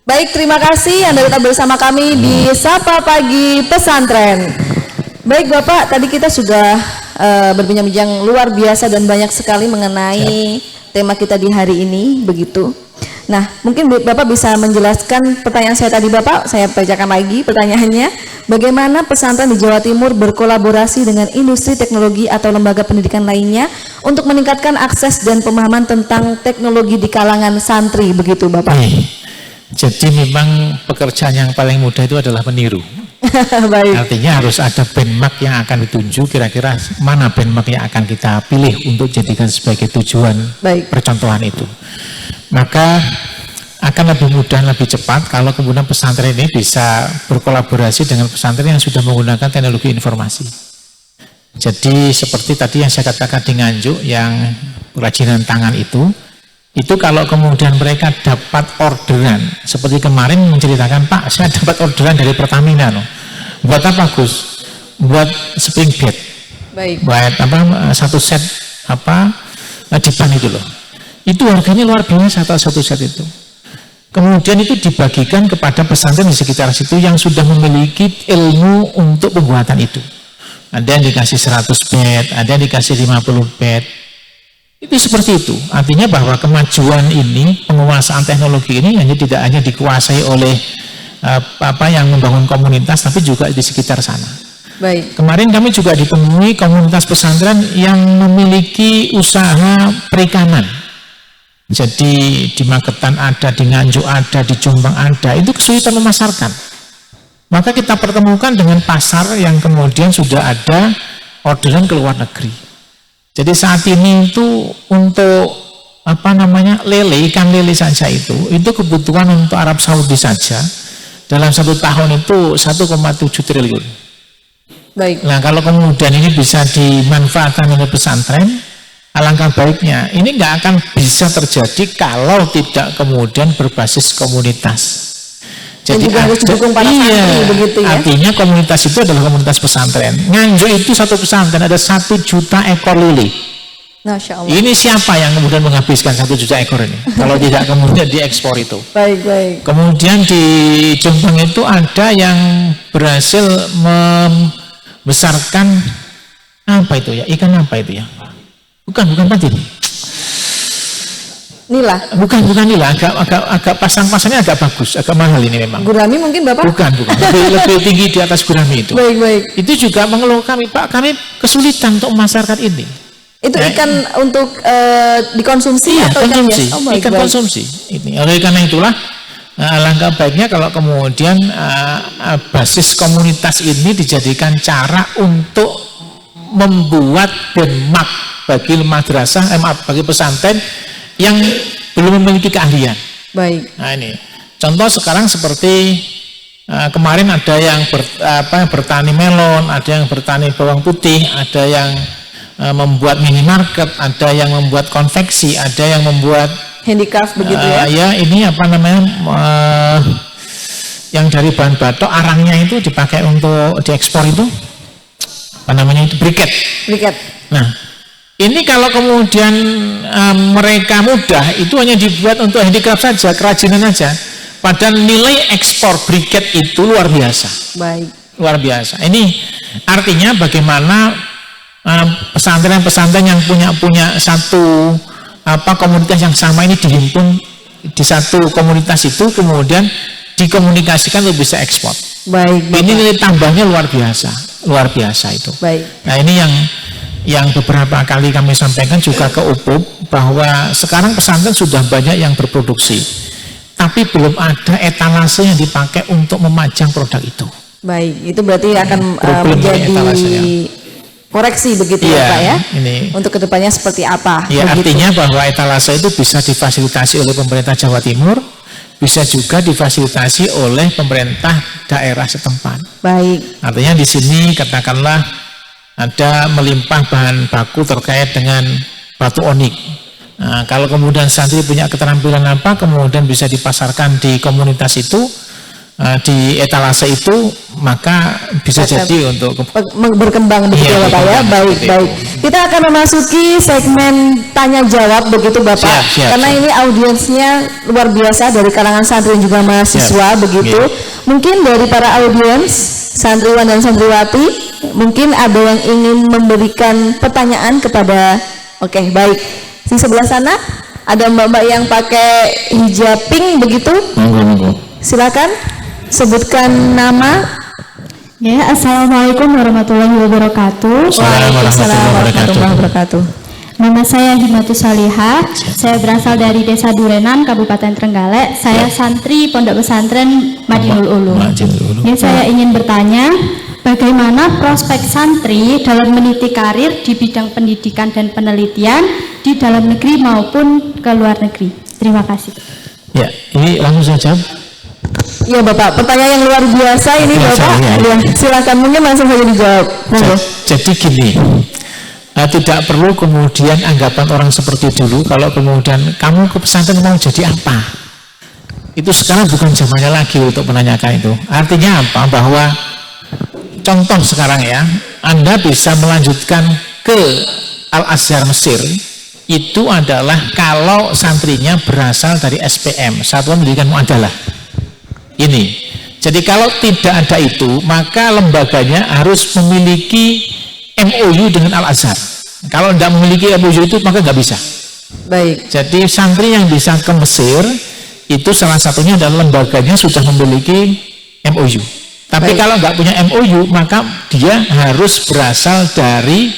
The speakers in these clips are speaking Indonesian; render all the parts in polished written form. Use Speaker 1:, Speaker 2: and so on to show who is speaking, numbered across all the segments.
Speaker 1: Baik, terima kasih Anda tetap bersama kami di Sapa Pagi Pesantren. Baik Bapak, tadi kita sudah berbincang-bincang luar biasa dan banyak sekali mengenai tema kita di hari ini, begitu. Nah, mungkin Bapak bisa menjelaskan pertanyaan saya tadi Bapak, saya bacakan lagi pertanyaannya. Bagaimana pesantren di Jawa Timur berkolaborasi dengan industri teknologi atau lembaga pendidikan lainnya untuk meningkatkan akses dan pemahaman tentang teknologi di kalangan santri, begitu Bapak?
Speaker 2: Jadi memang pekerjaan yang paling mudah itu adalah meniru.
Speaker 1: Baik.
Speaker 2: Artinya harus ada benchmark yang akan ditunjuk, kira-kira mana benchmark yang akan kita pilih untuk jadikan sebagai tujuan percontohan itu. Maka akan lebih mudah, lebih cepat kalau kemudian pesantren ini bisa berkolaborasi dengan pesantren yang sudah menggunakan teknologi informasi. Jadi seperti tadi yang saya katakan di Nganjuk yang kerajinan tangan itu kalau kemudian mereka dapat orderan, seperti kemarin menceritakan, Pak, saya dapat orderan dari Pertamina, no. Buat apa Gus? Buat spring bed.
Speaker 1: Baik.
Speaker 2: Buat apa? Satu set apa? Dipan itu loh. Itu harganya luar biasa satu set itu. Kemudian itu dibagikan kepada pesantren di sekitar situ yang sudah memiliki ilmu untuk pembuatan itu. Ada yang dikasih 100 bed, ada yang dikasih 50 bed. Itu seperti itu. Artinya bahwa kemajuan ini, penguasaan teknologi ini tidak hanya dikuasai oleh yang membangun komunitas, tapi juga di sekitar sana.
Speaker 1: Baik.
Speaker 2: Kemarin kami juga ditemui komunitas pesantren yang memiliki usaha perikanan. Jadi di Magetan ada, di Nganjuk ada, di Jombang ada. Itu kesulitan memasarkan. Maka kita pertemukan dengan pasar yang kemudian sudah ada orderan ke luar negeri. Jadi saat ini itu untuk lele, ikan lele saja itu kebutuhan untuk Arab Saudi saja dalam 1 tahun itu 1,7 triliun.
Speaker 1: Baik.
Speaker 2: Nah kalau kemudian ini bisa dimanfaatkan oleh pesantren, alangkah baiknya. Ini nggak akan bisa terjadi kalau tidak kemudian berbasis komunitas. Jadi
Speaker 1: harus didukung para santri, begitu ya?
Speaker 2: Artinya komunitas itu adalah komunitas pesantren. Nganjuk itu satu pesantren ada 1 juta ekor lele.
Speaker 1: Masya Allah.
Speaker 2: Ini siapa yang kemudian menghabiskan 1 juta ekor ini? Kalau tidak kemudian diekspor itu.
Speaker 1: Baik.
Speaker 2: Kemudian di Jombang itu ada yang berhasil membesarkan apa itu ya? Ikan apa itu ya? Bukan patin.
Speaker 1: Nila.
Speaker 2: Bukan nila, agak pasang-pasangnya agak bagus, agak mahal ini memang.
Speaker 1: Gurami mungkin Bapak?
Speaker 2: Bukan. Lebih tinggi di atas gurami itu.
Speaker 1: Baik.
Speaker 2: Itu juga mengeluh kami, Pak, kami kesulitan untuk memasarkan ini.
Speaker 1: Itu ikan untuk dikonsumsi atau
Speaker 2: konsumsi?
Speaker 1: Ikan
Speaker 2: konsumsi. Ini. Oleh karena itulah alangkah baiknya kalau kemudian basis komunitas ini dijadikan cara untuk membuat benchmark bagi madrasah, bagi pesantren yang belum memiliki keahlian.
Speaker 1: Baik.
Speaker 2: Nah ini contoh sekarang seperti kemarin ada yang bertani melon, ada yang bertani bawang putih, ada yang membuat minimarket, ada yang membuat konveksi, ada yang membuat
Speaker 1: handicraft begitu ya?
Speaker 2: Ya ini yang dari bahan batok, arangnya itu dipakai untuk diekspor itu itu briket. Nah ini kalau kemudian mereka mudah, itu hanya dibuat untuk handicraft saja, kerajinan saja. Padahal nilai ekspor briket itu luar biasa.
Speaker 1: Baik.
Speaker 2: Luar biasa. Ini artinya bagaimana pesantren-pesantren yang punya satu komunitas yang sama ini dihimpun di satu komunitas itu, kemudian dikomunikasikan untuk bisa ekspor.
Speaker 1: Baik.
Speaker 2: Ini nilai tambahnya luar biasa itu.
Speaker 1: Baik.
Speaker 2: Nah ini yang beberapa kali kami sampaikan juga ke UPUB, bahwa sekarang pesantren sudah banyak yang berproduksi, tapi belum ada etalase yang dipakai untuk memajang produk itu.
Speaker 1: Baik, itu berarti akan menjadi koreksi begitu ya Pak ya? Ini. Untuk kedepannya seperti apa?
Speaker 2: Ya, artinya bahwa etalase itu bisa difasilitasi oleh pemerintah Jawa Timur, bisa juga difasilitasi oleh pemerintah daerah setempat.
Speaker 1: Baik.
Speaker 2: Artinya di sini katakanlah ada melimpah bahan baku terkait dengan batu onik. Nah, kalau kemudian santri punya keterampilan apa, kemudian bisa dipasarkan di komunitas itu, di etalase itu, maka bisa jadi untuk
Speaker 1: berkembang begitu ya Bapak ya. Baik. Kita akan memasuki segmen tanya jawab begitu Bapak. Karena ini audiensnya luar biasa dari kalangan santri dan juga mahasiswa begitu. Mungkin dari para audiens santriwan dan santriwati mungkin ada yang ingin memberikan pertanyaan kepada baik. Di sebelah sana ada mbak-mbak yang pakai hijab pink begitu. Silakan sebutkan nama.
Speaker 3: Ya, assalamualaikum warahmatullahi wabarakatuh.
Speaker 1: Waalaikumsalam warahmatullahi wabarakatuh.
Speaker 3: Nama saya Himatus Salihah. Saya berasal dari Desa Durenan, Kabupaten Trenggalek. Saya santri Pondok Pesantren Madinul Ulum. Ya, saya ingin bertanya, bagaimana prospek santri dalam meniti karir di bidang pendidikan dan penelitian di dalam negeri maupun ke luar negeri? Terima kasih.
Speaker 2: Ya, ini langsung saja.
Speaker 1: Ya Bapak, pertanyaan yang luar biasa ini Bapak. Ya, silakan mungkin langsung saja dijawab.
Speaker 2: Jadi gini, tidak perlu kemudian anggapan orang seperti dulu. Kalau kemudian kamu ke pesantren mau jadi apa? Itu sekarang bukan zamannya lagi untuk menanyakan itu. Artinya apa? Bahwa contoh sekarang ya, Anda bisa melanjutkan ke Al-Azhar Mesir. Itu adalah kalau santrinya berasal dari SPM, Satuan Pendidikan Mu'adalah. Ini, jadi kalau tidak ada itu, maka lembaganya harus memiliki MOU dengan Al-Azhar. Kalau tidak memiliki MOU itu, maka nggak bisa.
Speaker 1: Baik.
Speaker 2: Jadi santri yang bisa ke Mesir, itu salah satunya adalah lembaganya sudah memiliki MOU. Tapi kalau nggak punya MOU, maka dia harus berasal dari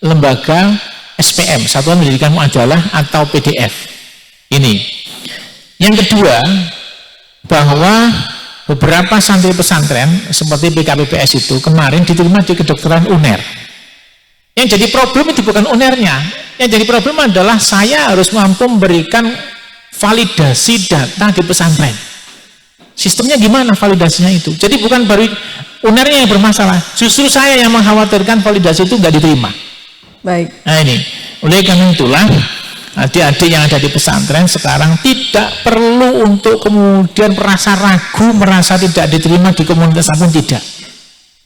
Speaker 2: lembaga SPM, Satuan Pendidikan Mu'adalah atau PDF. Ini. Yang kedua, bahwa beberapa santri pesantren seperti PKPPS itu kemarin diterima di kedokteran UNER. Yang jadi problem itu bukan UNER-nya. Yang jadi problem adalah saya harus mampu memberikan validasi data di pesantren. Sistemnya gimana validasinya itu? Jadi bukan baru UNER-nya yang bermasalah, justru saya yang mengkhawatirkan validasi itu nggak diterima.
Speaker 1: Baik.
Speaker 2: Nah ini, oleh karena itulah adik-adik yang ada di pesantren sekarang tidak perlu untuk kemudian merasa ragu, merasa tidak diterima di komunitas apapun, tidak.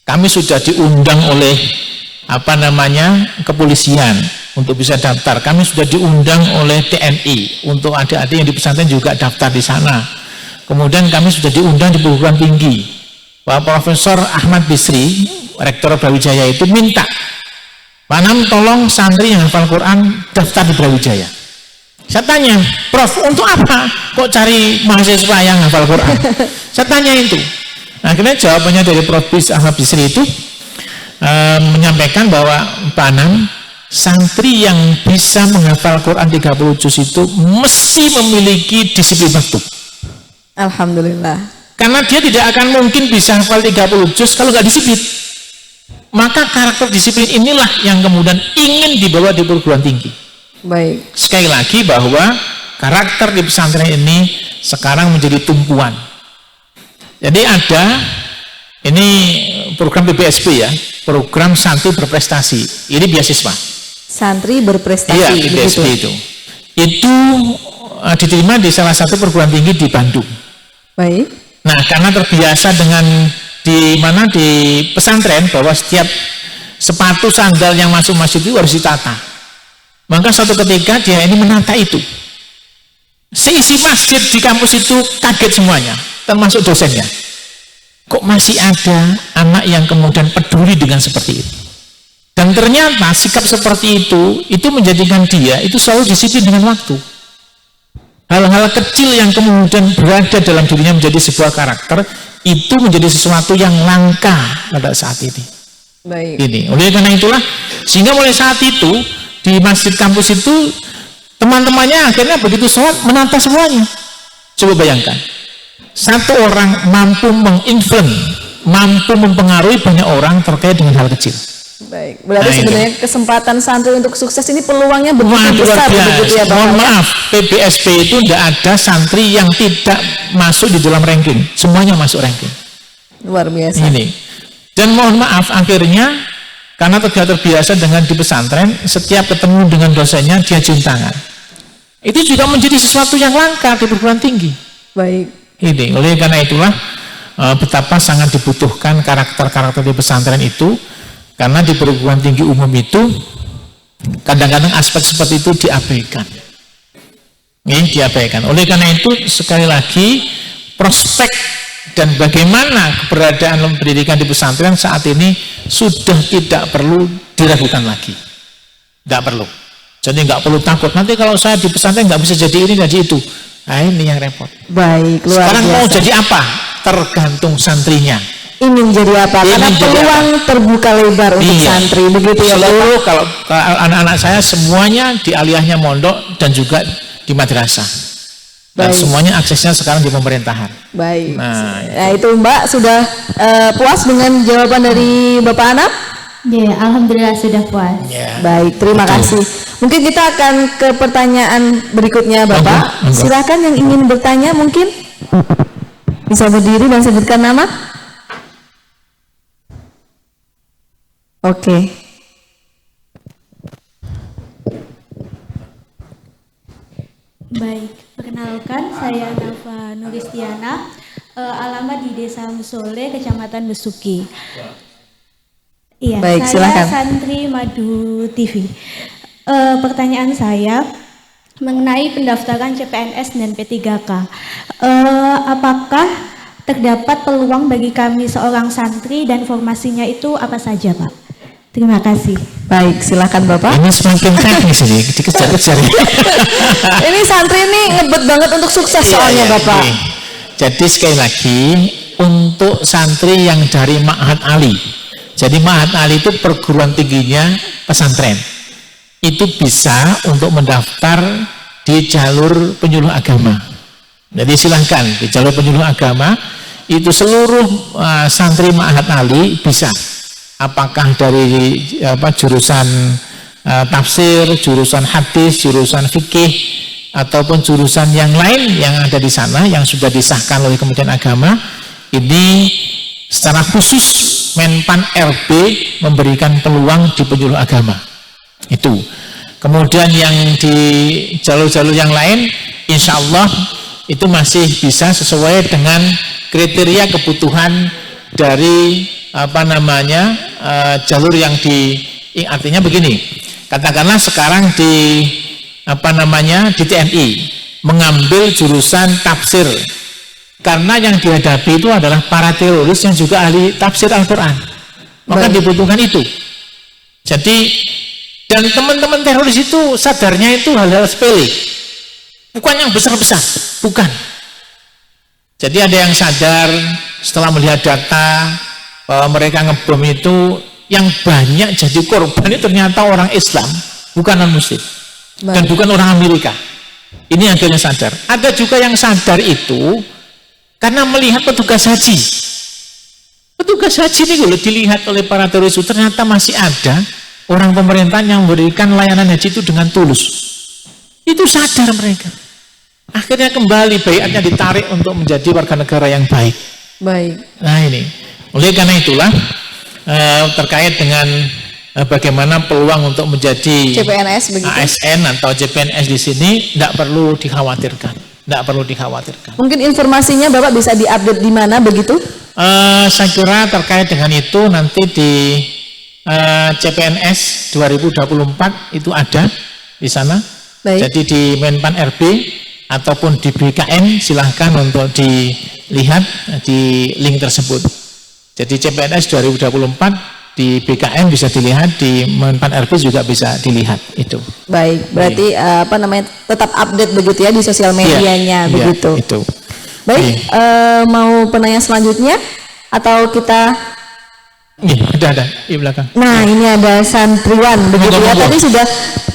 Speaker 2: Kami sudah diundang oleh kepolisian untuk bisa daftar. Kami sudah diundang oleh TNI untuk adik-adik yang di pesantren juga daftar di sana. Kemudian kami sudah diundang di perguruan tinggi. Pak Profesor Ahmad Bisri, Rektor Brawijaya itu minta, Pak Nam tolong santri yang hafal Quran daftar di Brawijaya. Saya tanya, Prof, untuk apa kok cari mahasiswa yang hafal Quran? Saya tanya itu. Nah, akhirnya jawabannya dari Prof. Ahmad Bisri itu menyampaikan bahwa Pak Nam, santri yang bisa menghafal Quran 30 juz itu mesti memiliki disiplin waktu.
Speaker 1: Alhamdulillah.
Speaker 2: Karena dia tidak akan mungkin bisa hafal 30 juz kalau nggak disiplin. Maka karakter disiplin inilah yang kemudian ingin dibawa di perguruan tinggi.
Speaker 1: Baik.
Speaker 2: Sekali lagi bahwa karakter di pesantren ini sekarang menjadi tumpuan. Jadi ada ini program PBSP ya, program santri berprestasi. Ini beasiswa.
Speaker 1: Santri berprestasi.
Speaker 2: Iya, PBSP itu. Itu diterima di salah satu perguruan tinggi di Bandung.
Speaker 1: Baik.
Speaker 2: Nah, karena terbiasa dengan di pesantren bahwa setiap sepatu sandal yang masuk masjid itu harus ditata. Maka suatu ketika dia ini menata itu. Seisi masjid di kampus itu kaget semuanya, termasuk dosennya. Kok masih ada anak yang kemudian peduli dengan seperti itu? Dan ternyata sikap seperti itu menjadikan dia itu selalu disiplin dengan waktu. Hal-hal kecil yang kemudian berada dalam dirinya menjadi sebuah karakter, itu menjadi sesuatu yang langka pada saat ini.
Speaker 1: Baik.
Speaker 2: Ini, oleh karena itulah, sehingga mulai saat itu di masjid kampus itu teman-temannya akhirnya begitu sholat menata semuanya. Coba bayangkan, satu orang mampu menginfluence, mampu mempengaruhi banyak orang terkait dengan hal kecil.
Speaker 1: Baik, berarti sebenarnya kesempatan santri untuk sukses ini peluangnya begitu besar begitu ya Pak.
Speaker 2: Mohon maaf, PBSP itu tidak ada santri yang tidak masuk di dalam ranking, semuanya masuk ranking.
Speaker 1: Luar biasa.
Speaker 2: Ini. Dan mohon maaf, akhirnya karena terbiasa dengan di pesantren, setiap ketemu dengan dosennya dia cium tangan. Itu juga menjadi sesuatu yang langka di perguruan tinggi.
Speaker 1: Baik.
Speaker 2: Ini, oleh karena itulah betapa sangat dibutuhkan karakter-karakter di pesantren itu, karena di perguruan tinggi umum itu kadang-kadang aspek seperti itu diabaikan. Diabaikan. Oleh karena itu sekali lagi prospek dan bagaimana keberadaan pendidikan di pesantren saat ini sudah tidak perlu diragukan lagi. Tidak perlu. Jadi nggak perlu takut. Nanti kalau saya di pesantren nggak bisa jadi ini jadi itu. Nah ini yang repot.
Speaker 1: Baik. Luar
Speaker 2: Sekarang
Speaker 1: biasa.
Speaker 2: mau jadi apa? Tergantung santrinya.
Speaker 1: Ingin jadi apa? Karena peluang terbuka lebar untuk santri. Begitu ya
Speaker 2: seluruh,
Speaker 1: Bapak?
Speaker 2: kalau anak-anak saya semuanya di aliyahnya mondok dan juga di madrasah. Dan semuanya aksesnya sekarang di pemerintahan.
Speaker 1: Baik.
Speaker 2: Nah
Speaker 1: itu Mbak sudah puas dengan jawaban dari Bapak Anam?
Speaker 3: Ya, alhamdulillah sudah puas.
Speaker 2: Ya.
Speaker 1: Baik, terima kasih. Mungkin kita akan ke pertanyaan berikutnya Bapak. Silakan yang ingin bertanya mungkin bisa berdiri dan sebutkan nama. Oke.
Speaker 3: Baik, perkenalkan saya Nafa Nuristiana, alamat di Desa Musole, Kecamatan Besuki. Iya,
Speaker 1: baik,
Speaker 3: saya
Speaker 1: silakan.
Speaker 3: santri Madu TV. Pertanyaan saya mengenai pendaftaran CPNS dan P3K. Apakah terdapat peluang bagi kami seorang santri dan formasinya itu apa saja, Pak? Terima kasih.
Speaker 1: Baik, silakan Bapak.
Speaker 2: Ini semakin teknis ini, dikejar-kejar.
Speaker 1: Ini santri ini ngebet banget untuk sukses soalnya Bapak.
Speaker 2: Jadi sekali lagi untuk santri yang dari Ma'had Ali. Jadi Ma'had Ali itu perguruan tingginya pesantren. Itu bisa untuk mendaftar di jalur penyuluh agama. Jadi silahkan di jalur penyuluh agama itu seluruh santri Ma'had Ali bisa. Apakah dari jurusan tafsir, jurusan hadis, jurusan fikih, ataupun jurusan yang lain yang ada di sana yang sudah disahkan oleh Kementerian Agama, ini secara khusus Menpan RB memberikan peluang di penyuluh agama. Itu. Kemudian yang di jalur-jalur yang lain, insya Allah itu masih bisa sesuai dengan kriteria kebutuhan dari jalur yang artinya begini, katakanlah sekarang di di TNI mengambil jurusan tafsir karena yang dihadapi itu adalah para teroris yang juga ahli tafsir Al-Quran, maka dibutuhkan itu. Jadi dan teman-teman teroris itu sadarnya itu hal-hal sepele, bukan yang besar-besar, bukan. Jadi ada yang sadar setelah melihat data bahwa mereka ngebom itu yang banyak jadi korban itu ternyata orang Islam, bukan non-muslim dan bukan orang Amerika. Ini akhirnya sadar. Ada juga yang sadar itu karena melihat petugas haji. Petugas haji ini kalau dilihat oleh para teroris itu ternyata masih ada orang pemerintah yang memberikan layanan haji itu dengan tulus. Itu sadar mereka. Akhirnya kembali baiatnya ditarik untuk menjadi warga negara yang baik.
Speaker 1: Baik.
Speaker 2: Nah ini. Oleh karena itulah terkait dengan bagaimana peluang untuk menjadi
Speaker 1: CPNS begitu?
Speaker 2: ASN atau CPNS di sini tidak perlu dikhawatirkan, tidak perlu dikhawatirkan.
Speaker 1: Mungkin informasinya Bapak bisa diupdate di mana begitu?
Speaker 2: Saya kira terkait dengan itu nanti di CPNS 2024 itu ada di sana.
Speaker 1: Baik.
Speaker 2: Jadi di Menpan RB ataupun di BKN silahkan untuk dilihat di link tersebut. Jadi CPNS 2024 di BKN bisa dilihat, di Menpan RB juga bisa dilihat itu.
Speaker 1: Baik, berarti tetap update begitu ya di sosial medianya begitu.
Speaker 2: Itu.
Speaker 1: Baik, mau penanya selanjutnya atau kita?
Speaker 2: Ada di belakang.
Speaker 1: Nah, ini ada santriwan begitu ya. Tadi sudah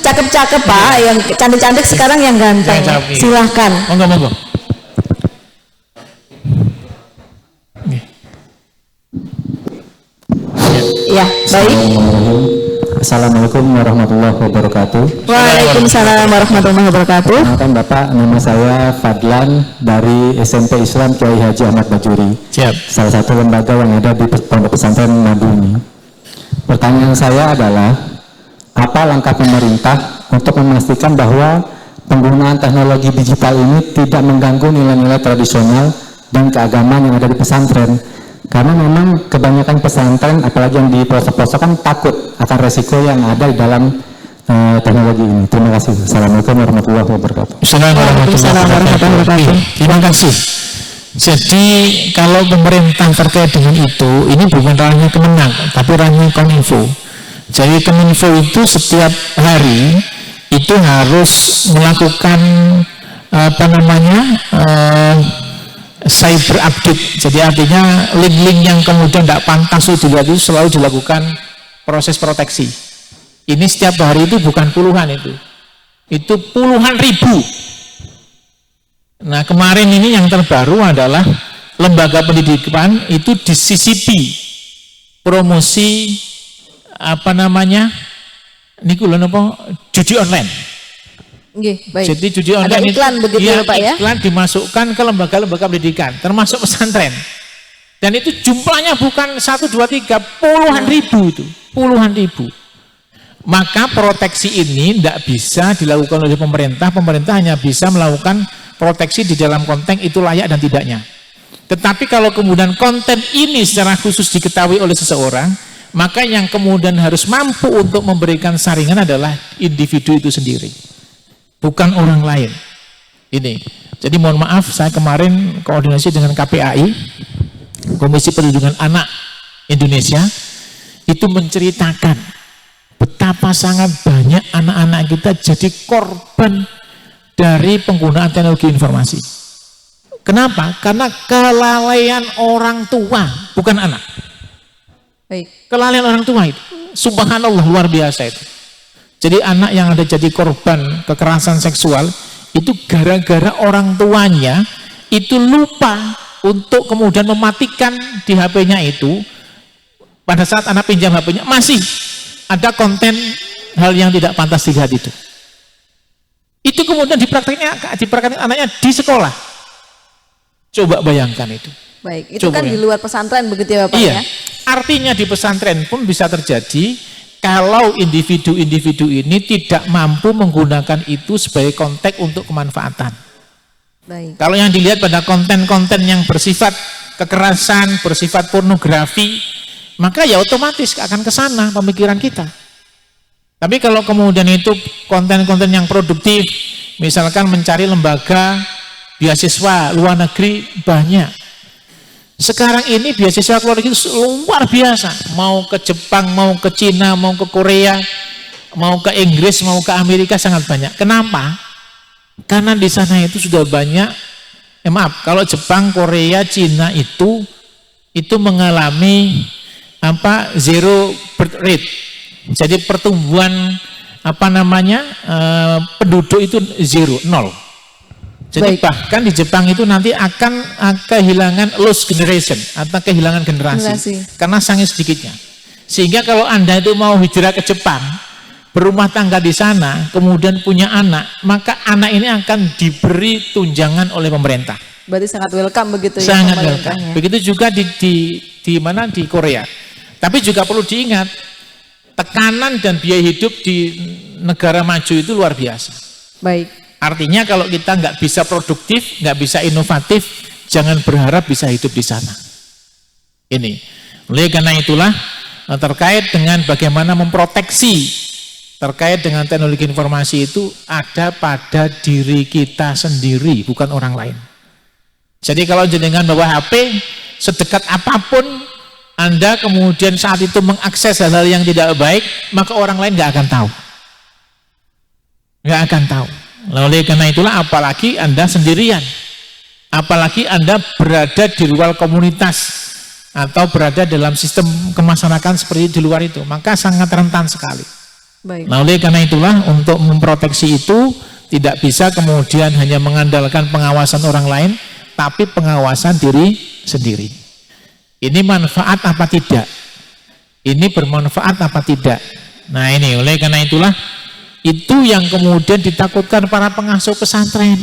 Speaker 1: cakep-cakep Pak, yang cantik-cantik sekarang yang ganteng. Silahkan.
Speaker 2: Monggo.
Speaker 1: Ya, baik.
Speaker 4: Assalamualaikum warahmatullahi wabarakatuh.
Speaker 1: Waalaikumsalam warahmatullahi wabarakatuh.
Speaker 4: Kenalkan Bapak, nama saya Fadlan dari SMP Islam Kiai Haji Ahmad Bajuri.
Speaker 2: Siap.
Speaker 4: Salah satu lembaga yang ada di Pondok Pesantren Madu ini. Pertanyaan saya adalah, apa langkah pemerintah untuk memastikan bahwa penggunaan teknologi digital ini tidak mengganggu nilai-nilai tradisional dan keagamaan yang ada di pesantren. Karena memang kebanyakan pesantren, apalagi yang di pelosok-pelosok kan takut akan resiko yang ada di dalam teknologi ini. Terima kasih. Assalamualaikum warahmatullahi wabarakatuh.
Speaker 2: Assalamualaikum warahmatullahi wabarakatuh. Terima kasih. Jadi kalau pemerintah terkait dengan itu, ini bukan ranahnya Kemenang, tapi ranahnya Kominfo. Jadi Kominfo itu setiap hari itu harus melakukan cyber update. Jadi artinya link-link yang kemudian tidak pantas dilihat itu selalu dilakukan proses proteksi. Ini setiap hari itu bukan puluhan itu puluhan ribu. Nah kemarin ini yang terbaru adalah lembaga pendidikan itu disisipi promosi judi online.
Speaker 1: Baik.
Speaker 2: Jadi judi online
Speaker 1: ada iklan begitu ya Pak ya?
Speaker 2: Iklan dimasukkan ke lembaga-lembaga pendidikan, termasuk pesantren. Dan itu jumlahnya bukan 1, 2, 3, puluhan ribu itu, puluhan ribu. Maka proteksi ini tidak bisa dilakukan oleh pemerintah. Pemerintah hanya bisa melakukan proteksi di dalam konten itu layak dan tidaknya. Tetapi kalau kemudian konten ini secara khusus diketahui oleh seseorang, maka yang kemudian harus mampu untuk memberikan saringan adalah individu itu sendiri, bukan orang lain. Ini. Jadi mohon maaf, saya kemarin koordinasi dengan KPAI, Komisi Perlindungan Anak Indonesia, itu menceritakan betapa sangat banyak anak-anak kita jadi korban dari penggunaan teknologi informasi. Kenapa? Karena kelalaian orang tua, bukan anak.
Speaker 1: Baik.
Speaker 2: Kelalaian orang tua itu, subhanallah, luar biasa itu. Jadi anak yang ada jadi korban kekerasan seksual itu gara-gara orang tuanya itu lupa untuk kemudian mematikan di HP-nya itu. Pada saat anak pinjam HP-nya masih ada konten hal yang tidak pantas dilihat itu. Itu kemudian dipraktekkan anaknya di sekolah. Coba bayangkan itu.
Speaker 1: Baik, itu coba kan di luar pesantren begitu ya Bapak ya?
Speaker 2: Artinya di pesantren pun bisa terjadi kalau individu-individu ini tidak mampu menggunakan itu sebagai konteks untuk kemanfaatan.
Speaker 1: Baik.
Speaker 2: Kalau yang dilihat pada konten-konten yang bersifat kekerasan, bersifat pornografi, maka ya otomatis akan ke sana pemikiran kita. Tapi kalau kemudian itu konten-konten yang produktif, misalkan mencari lembaga beasiswa luar negeri banyak. Sekarang ini beasiswa luar negeri luar biasa. Mau ke Jepang, mau ke Cina, mau ke Korea, mau ke Inggris, mau ke Amerika sangat banyak. Kenapa? Karena di sana itu sudah banyak. Kalau Jepang, Korea, Cina itu mengalami zero birth rate. Jadi pertumbuhan penduduk itu zero, 0. Jadi bahkan di Jepang itu nanti akan kehilangan lost generation atau kehilangan generasi. Karena sangat sedikitnya. Sehingga kalau Anda itu mau hijrah ke Jepang, berumah tangga di sana, kemudian punya anak, maka anak ini akan diberi tunjangan oleh pemerintah.
Speaker 1: Berarti sangat welcome begitu ya?
Speaker 2: Sangat welcome. Begitu juga di Korea. Tapi juga perlu diingat, tekanan dan biaya hidup di negara maju itu luar biasa.
Speaker 1: Baik.
Speaker 2: Artinya kalau kita nggak bisa produktif, nggak bisa inovatif, jangan berharap bisa hidup di sana. Ini. Oleh karena itulah terkait dengan bagaimana memproteksi terkait dengan teknologi informasi itu ada pada diri kita sendiri, bukan orang lain. Jadi kalau jenengan bawa HP, sedekat apapun Anda kemudian saat itu mengakses hal-hal yang tidak baik, maka orang lain nggak akan tahu. Nggak akan tahu. Oleh karena itulah apalagi Anda sendirian, apalagi Anda berada di luar komunitas atau berada dalam sistem kemasyarakatan seperti di luar itu, maka sangat rentan sekali.
Speaker 1: Baik.
Speaker 2: Nah, oleh karena itulah untuk memproteksi itu tidak bisa kemudian hanya mengandalkan pengawasan orang lain, tapi pengawasan diri sendiri. Ini manfaat apa tidak? Ini bermanfaat apa tidak? Nah ini, oleh karena itulah itu yang kemudian ditakutkan para pengasuh pesantren.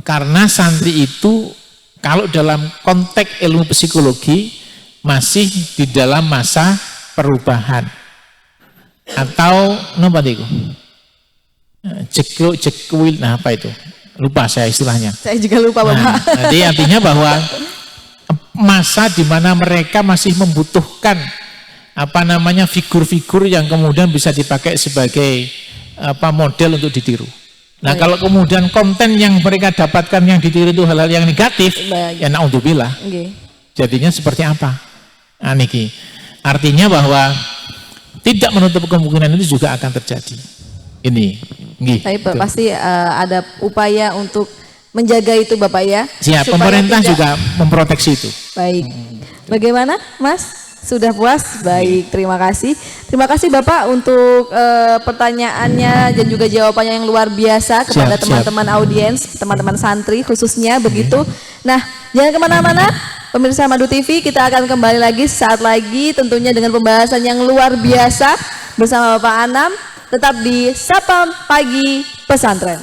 Speaker 2: Karena santri itu kalau dalam konteks ilmu psikologi masih di dalam masa perubahan atau apa itu? Jekuil, nah apa itu? lupa saya istilahnya.
Speaker 1: Saya juga lupa Bapak.
Speaker 2: Jadi artinya bahwa masa di mana mereka masih membutuhkan figur-figur yang kemudian bisa dipakai sebagai model untuk ditiru. Nah, kalau kemudian konten yang mereka dapatkan yang ditiru itu hal-hal yang negatif, ya naudzubillah. Jadinya seperti apa? Niki. Artinya bahwa tidak menutup kemungkinan itu juga akan terjadi. Ini.
Speaker 1: Tapi pasti ada upaya untuk menjaga itu Bapak ya.
Speaker 2: Siap, pemerintah juga memproteksi itu.
Speaker 1: Baik. Bagaimana Mas? Sudah puas? Baik, terima kasih. Terima kasih Bapak untuk pertanyaannya dan juga jawabannya yang luar biasa kepada teman-teman audiens, teman-teman santri khususnya begitu. Nah, jangan kemana-mana, pemirsa Madu TV, kita akan kembali lagi saat lagi tentunya dengan pembahasan yang luar biasa bersama Bapak Anam, tetap di Sapa Pagi Pesantren.